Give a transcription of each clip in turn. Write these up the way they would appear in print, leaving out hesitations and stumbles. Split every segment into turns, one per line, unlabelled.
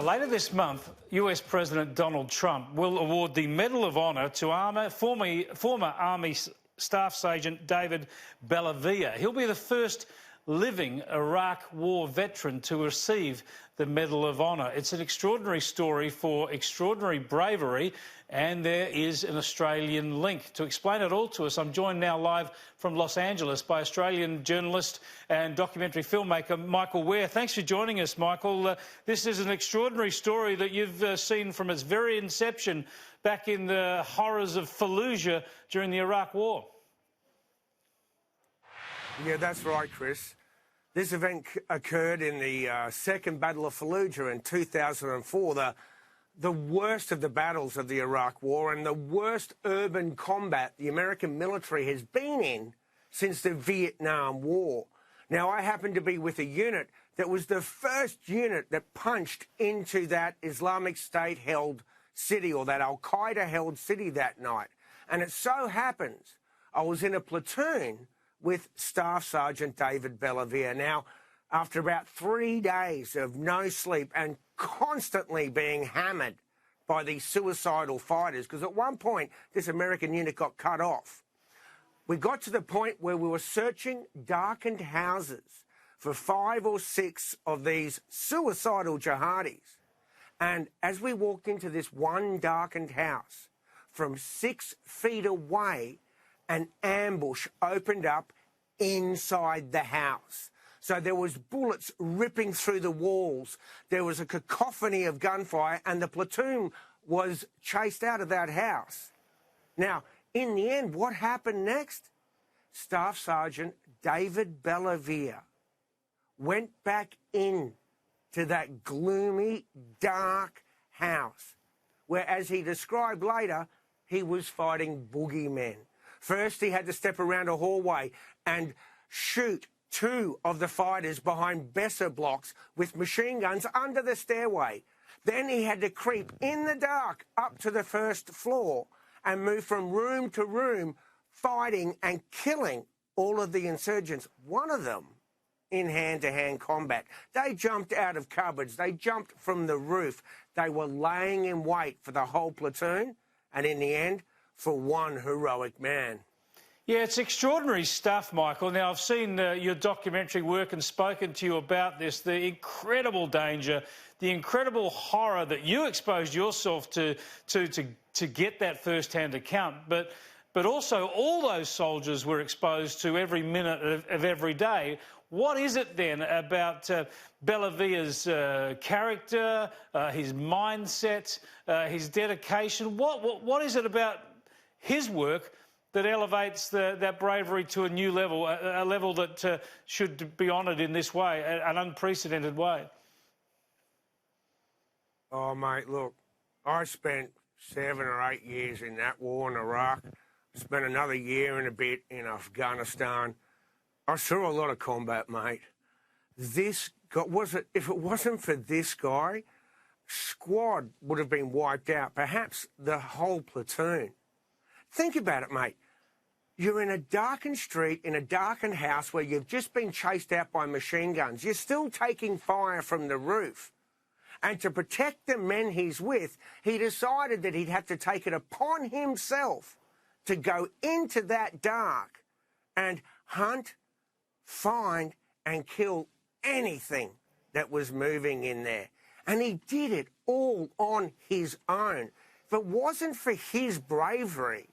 Later this month, US President Donald Trump will award the Medal of Honor to former Army Staff Sergeant David Bellavia. He'll be the first living Iraq War veteran to receive the Medal of Honor. It's an extraordinary story for extraordinary bravery, and there is an Australian link. To explain it all to us, I'm joined now live from Los Angeles by Australian journalist and documentary filmmaker Michael Ware. Thanks for joining us, Michael. This is an extraordinary story that you've seen from its very inception back in the horrors of Fallujah during the Iraq War.
Yeah, that's right, Chris. This event occurred in the Second Battle of Fallujah in 2004, the worst of the battles of the Iraq War and the worst urban combat the American military has been in since the Vietnam War. Now, I happened to be with a unit that was the first unit that punched into that Islamic State-held city, or that Al-Qaeda-held city that night. And it so happens I was in a platoon with Staff Sergeant David Bellavia. Now, after about 3 days of no sleep and constantly being hammered by these suicidal fighters, because at one point this American unit got cut off, we got to the point where we were searching darkened houses for 5 or 6 of these suicidal jihadis. And as we walked into this one darkened house, from 6 feet away, an ambush opened up inside the house. So there was bullets ripping through the walls. There was a cacophony of gunfire, and the platoon was chased out of that house. Now, in the end, what happened next? Staff Sergeant David Bellavia went back in to that gloomy, dark house, where, as he described later, he was fighting boogeymen. First, he had to step around a hallway and shoot 2 of the fighters behind Besser blocks with machine guns under the stairway. Then he had to creep in the dark up to the first floor and move from room to room, fighting and killing all of the insurgents, one of them in hand-to-hand combat. They jumped out of cupboards. They jumped from the roof. They were laying in wait for the whole platoon, and in the end, for one heroic man.
Yeah, it's extraordinary stuff, Michael. Now, I've seen your documentary work and spoken to you about this, the incredible danger, the incredible horror that you exposed yourself to get that first-hand account, but also all those soldiers were exposed to every minute of every day. What is it then about Bellavia's character, his mindset, his dedication? What is it about his work that elevates that bravery to a new level, a level that should be honoured in this way, an unprecedented way?
Oh, mate, look, I spent 7 or 8 years in that war in Iraq, spent another year and a bit in Afghanistan. I saw a lot of combat, mate. This guy, if it wasn't for this guy, squad would have been wiped out, perhaps the whole platoon. Think about it, mate. You're in a darkened street, in a darkened house where you've just been chased out by machine guns. You're still taking fire from the roof. And to protect the men he's with, he decided that he'd have to take it upon himself to go into that dark and hunt, find and kill anything that was moving in there. And he did it all on his own. If it wasn't for his bravery,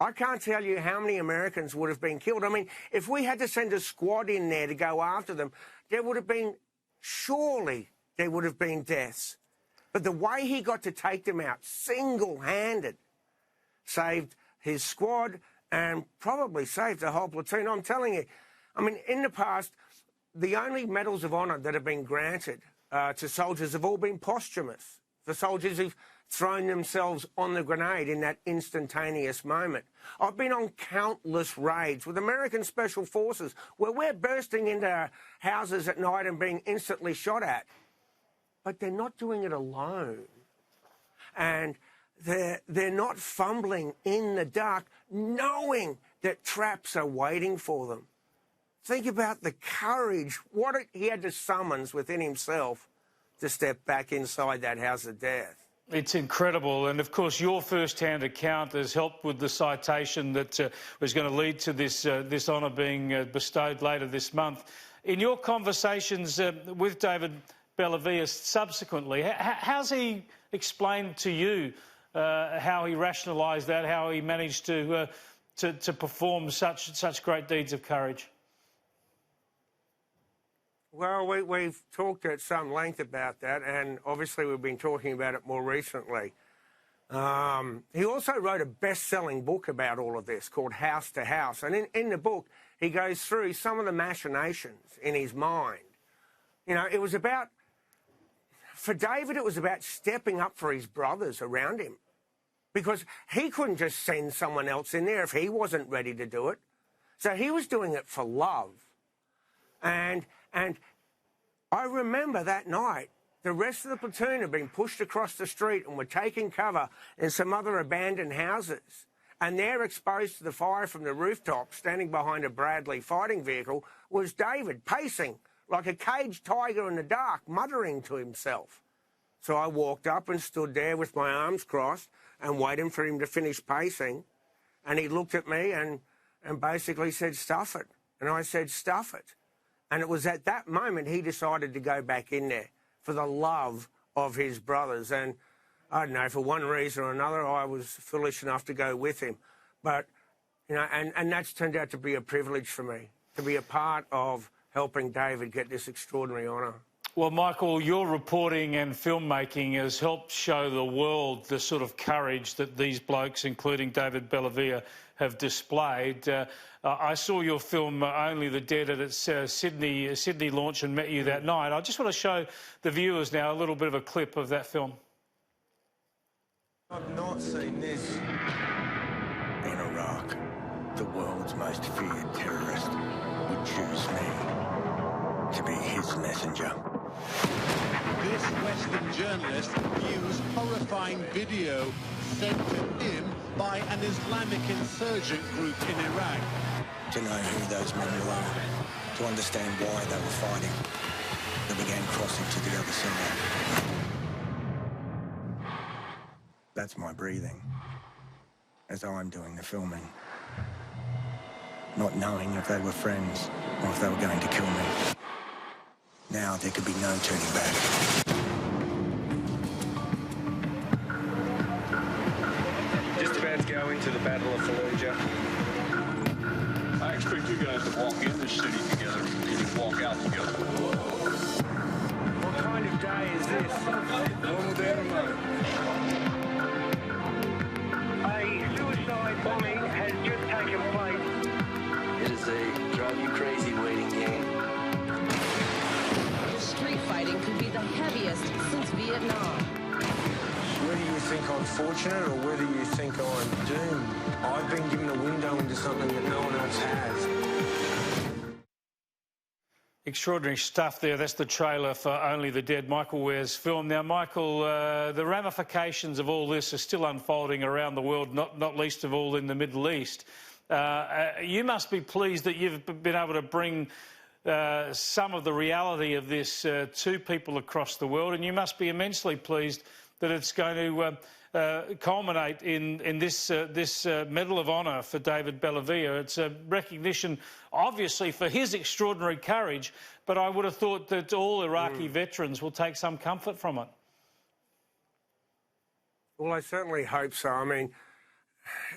I can't tell you how many Americans would have been killed. I mean, if we had to send a squad in there to go after them, surely there would have been deaths. But the way he got to take them out single-handed saved his squad and probably saved the whole platoon. I'm telling you, I mean, in the past, the only medals of honour that have been granted to soldiers have all been posthumous, for soldiers who've thrown themselves on the grenade in that instantaneous moment. I've been on countless raids with American Special Forces where we're bursting into houses at night and being instantly shot at. But they're not doing it alone. And they're not fumbling in the dark, knowing that traps are waiting for them. Think about the courage, he had to summons within himself to step back inside that house of death.
It's incredible, and of course your first-hand account has helped with the citation that was going to lead to this honour being bestowed later this month. In your conversations with David Bellavia subsequently, how's he explained to you how he rationalised that, how he managed to perform such great deeds of courage?
Well, we've talked at some length about that, and obviously we've been talking about it more recently. He also wrote a best-selling book about all of this called House to House, and in the book he goes through some of the machinations in his mind. You know, it was about, for David, it was about stepping up for his brothers around him, because he couldn't just send someone else in there if he wasn't ready to do it. So he was doing it for love. And I remember that night, the rest of the platoon had been pushed across the street and were taking cover in some other abandoned houses. And there, exposed to the fire from the rooftop, standing behind a Bradley fighting vehicle, was David, pacing like a caged tiger in the dark, muttering to himself. So I walked up and stood there with my arms crossed and waiting for him to finish pacing. And he looked at me and basically said, "Stuff it." And I said, "Stuff it." And it was at that moment he decided to go back in there for the love of his brothers. And I don't know, for one reason or another, I was foolish enough to go with him. But, you know, and that's turned out to be a privilege for me, to be a part of helping David get this extraordinary honour.
Well, Michael, your reporting and filmmaking has helped show the world the sort of courage that these blokes, including David Bellavia, have displayed. I saw your film Only the Dead at its Sydney launch and met you that night. I just want to show the viewers now a little bit of a clip of that film.
I've not seen this. In Iraq, the world's most feared terrorist would choose me to be his messenger.
This Western journalist views horrifying video sent to him by an Islamic insurgent group in Iraq.
To know who those men were, to understand why they were fighting, they began crossing to the other side. That's my breathing, as I'm doing the filming. Not knowing if they were friends or if they were going to kill me. Now there could be no turning back.
Just about to go into the Battle of Fallujah.
I expect you guys to walk in the city together and walk out together.
What kind of day is this?
Normal day of mine.
A suicide bombing has just taken place.
It is a drive-you-crazy waiting game.
Street fighting could be the heaviest since Vietnam.
Whether you think I'm fortunate or whether you think I'm doomed, I've been given a window into something that no one else has.
Extraordinary stuff there. That's the trailer for Only the Dead, Michael Ware's film. Now, Michael, the ramifications of all this are still unfolding around the world, not least of all in the Middle East. You must be pleased that you've been able to bring some of the reality of this to people across the world, and you must be immensely pleased that it's going to culminate in this Medal of Honour for David Bellavia. It's a recognition, obviously, for his extraordinary courage, but I would have thought that all Iraqi veterans will take some comfort from it.
Well, I certainly hope so. I mean,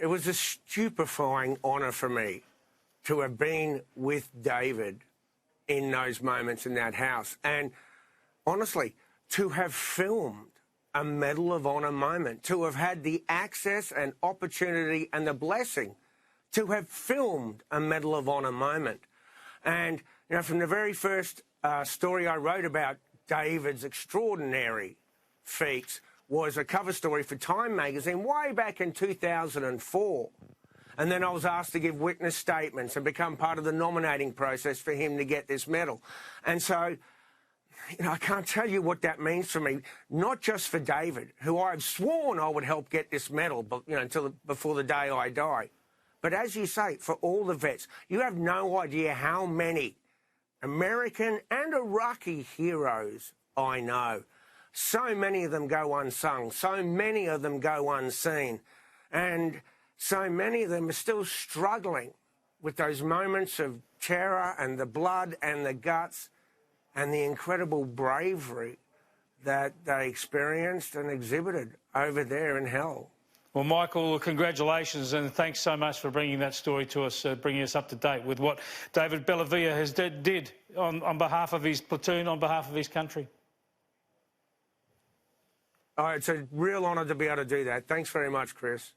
it was a stupefying honour for me to have been with David in those moments in that house. And honestly, to have filmed a Medal of Honour moment, to have had the access and opportunity and the blessing to have filmed a Medal of Honour moment. And, you know, from the very first story I wrote about David's extraordinary feats was a cover story for Time magazine way back in 2004. And then I was asked to give witness statements and become part of the nominating process for him to get this medal. And so, you know, I can't tell you what that means for me, not just for David, who I've sworn I would help get this medal, but, you know, before the day I die. But as you say, for all the vets, you have no idea how many American and Iraqi heroes I know. so many of them go unsung, so many of them go unseen, and so many of them are still struggling with those moments of terror and the blood and the guts and the incredible bravery that they experienced and exhibited over there in hell.
Well, Michael, congratulations and thanks so much for bringing that story to us, bringing us up to date with what David Bellavia has did on behalf of his platoon, on behalf of his country.
Oh, it's a real honour to be able to do that. Thanks very much, Chris.